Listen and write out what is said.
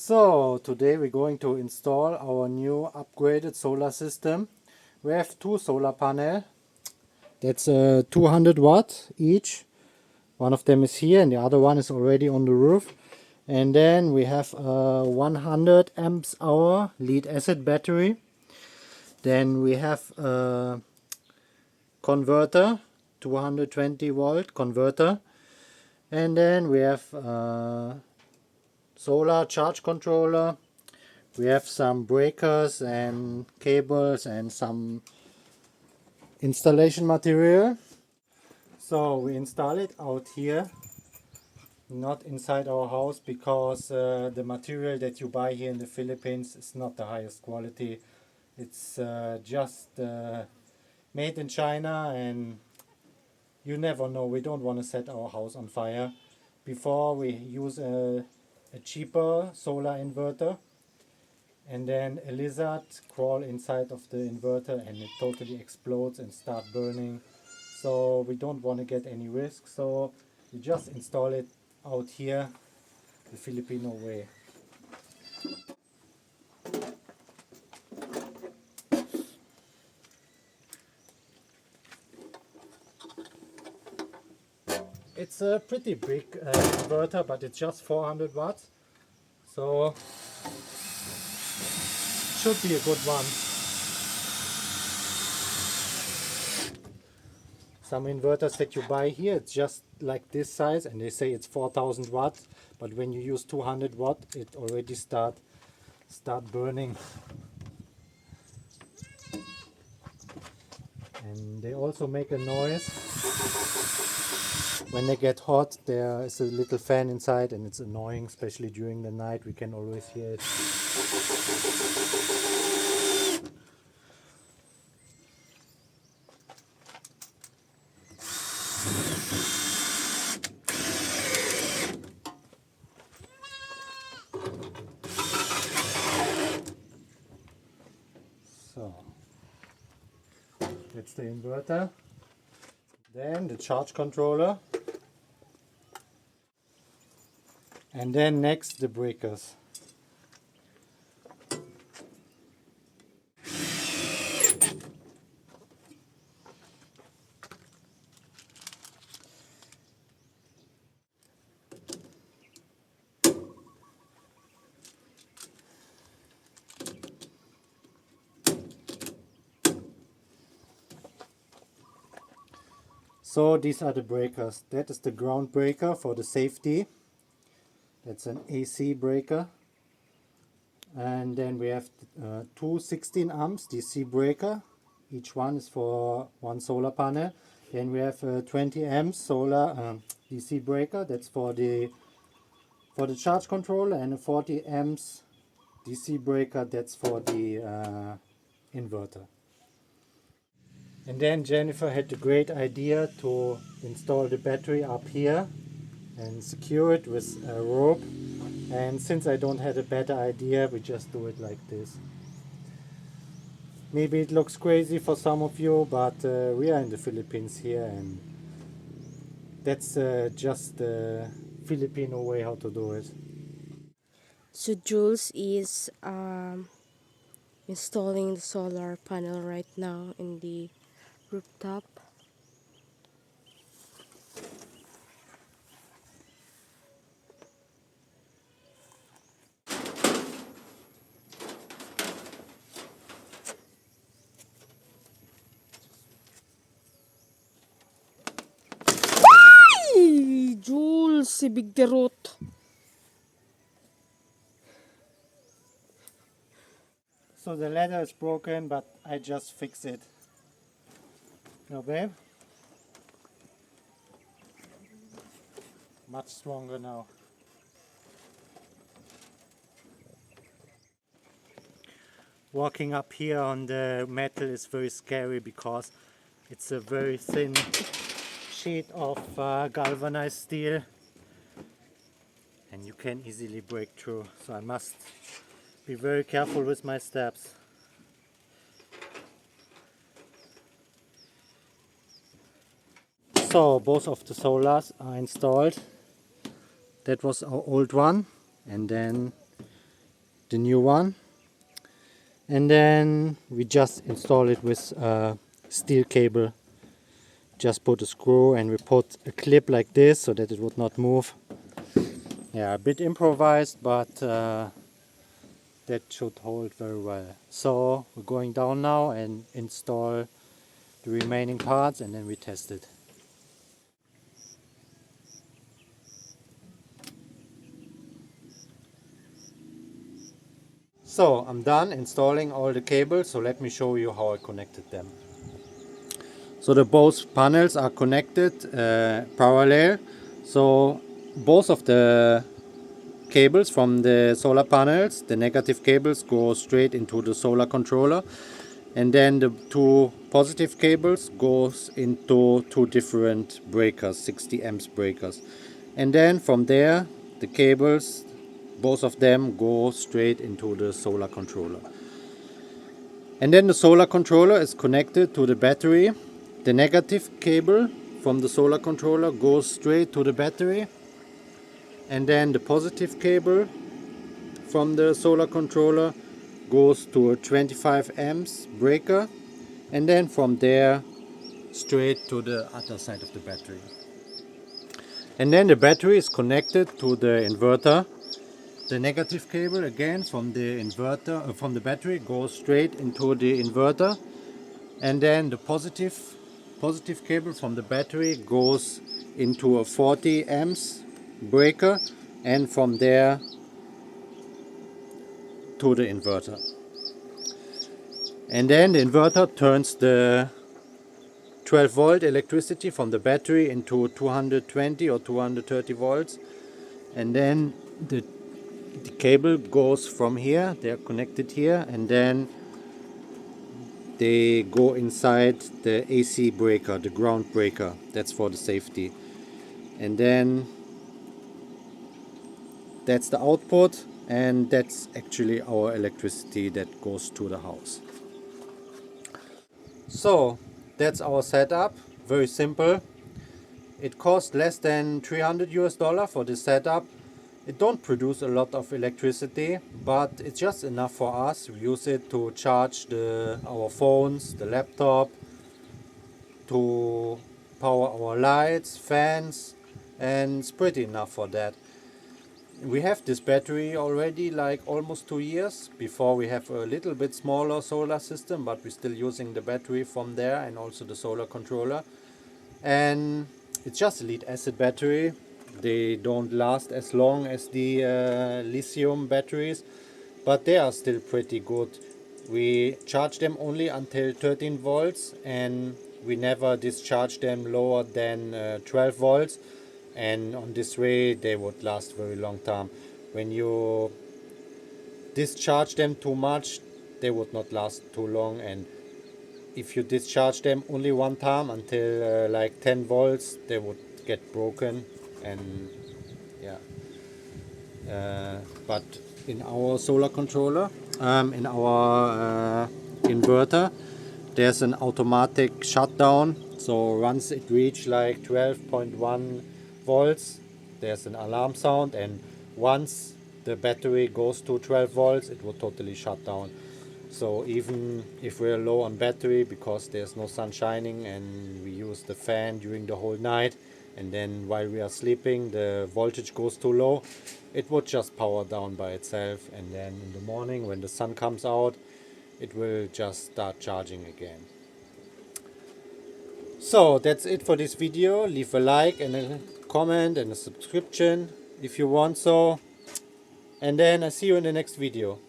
So today we're going to install our new upgraded solar system. We have two solar panels. That's 200 watt each. One of them is here and the other one is already on the roof. And then we have a 100 amps hour lead acid battery. Then we have a converter, 220 volt converter. And then we have a solar charge controller. We have some breakers and cables and some installation material. So we install it out here, not inside our house, because the material that you buy here in the Philippines is not the highest quality. It's just made in China, and you never know. We don't want to set our house on fire. Before we use a cheaper solar inverter, and then a lizard crawl inside of the inverter and it totally explodes and start burning. So we don't want to get any risk, so we just install it out here the Filipino way. It's a pretty big inverter, but it's just 400 watts, so should be a good one. Some inverters that you buy here, it's just like this size and they say it's 4000 watts, but when you use 200 watt it already start burning. And they also make a noise when they get hot. There is a little fan inside and it's annoying, especially during the night. We can always hear it. So that's the inverter. Then the charge controller. And then next the breakers. So these are the breakers. That is the ground breaker for the safety. That's an AC breaker. And then we have two 16 amps DC breaker. Each one is for one solar panel. Then we have a 20 amps solar DC breaker. That's for the charge controller, and a 40 amps DC breaker. That's for the inverter. And then Jennifer had the great idea to install the battery up here and secure it with a rope. And since I don't have a better idea, we just do it like this. Maybe it looks crazy for some of you, but we are in the Philippines here, and that's just the Filipino way how to do it. So Jules is installing the solar panel right now in the rooftop. Ay! Jules, si Big Derot. So the ladder is broken, but I just fix it. No, babe? Much stronger now. Walking up here on the metal is very scary because it's a very thin sheet of galvanized steel and you can easily break through, so I must be very careful with my steps. So both of the solars are installed. That was our old one, and then the new one. And then we just install it with a steel cable. Just put a screw and we put a clip like this so that it would not move. Yeah, a bit improvised, but that should hold very well. So we're going down now and install the remaining parts and then we test it. So I'm done installing all the cables, so let me show you how I connected them. So the both panels are connected parallel, so both of the cables from the solar panels, the negative cables, go straight into the solar controller, and then the two positive cables goes into two different breakers, 60 amps breakers, and then from there the cables, both of them, go straight into the solar controller. And then the solar controller is connected to the battery. The negative cable from the solar controller goes straight to the battery, and then the positive cable from the solar controller goes to a 25 amps breaker, and then from there straight to the other side of the battery. And then the battery is connected to the inverter. The negative cable again from the inverter, from the battery, goes straight into the inverter, and then the positive cable from the battery goes into a 40 amps breaker, and from there to the inverter. And then the inverter turns the 12 volt electricity from the battery into 220 or 230 volts, and then the cable goes from here, they are connected here, and then they go inside the AC breaker, the ground breaker, that's for the safety. And then that's the output, and that's actually our electricity that goes to the house. So that's our setup, very simple. It cost less than $300 for this setup. It don't produce a lot of electricity, but it's just enough for us. We use it to charge our phones, the laptop, to power our lights, fans, and it's pretty enough for that. We have this battery already like almost 2 years. Before we have a little bit smaller solar system, but we're still using the battery from there and also the solar controller. And it's just a lead acid battery. They don't last as long as the lithium batteries, but they are still pretty good. We charge them only until 13 volts and we never discharge them lower than 12 volts, and on this way they would last very long time. When you discharge them too much, they would not last too long, and if you discharge them only one time until like 10 volts, they would get broken. And yeah, but in our solar controller, in our inverter, there's an automatic shutdown. So once it reaches like 12.1 volts, there's an alarm sound, and once the battery goes to 12 volts, it will totally shut down. So even if we're low on battery because there's no sun shining and we use the fan during the whole night, and then while we are sleeping the voltage goes too low, it would just power down by itself, and then in the morning when the sun comes out, it will just start charging again. So that's it for this video. Leave a like and a comment and a subscription if you want so, and then I see you in the next video.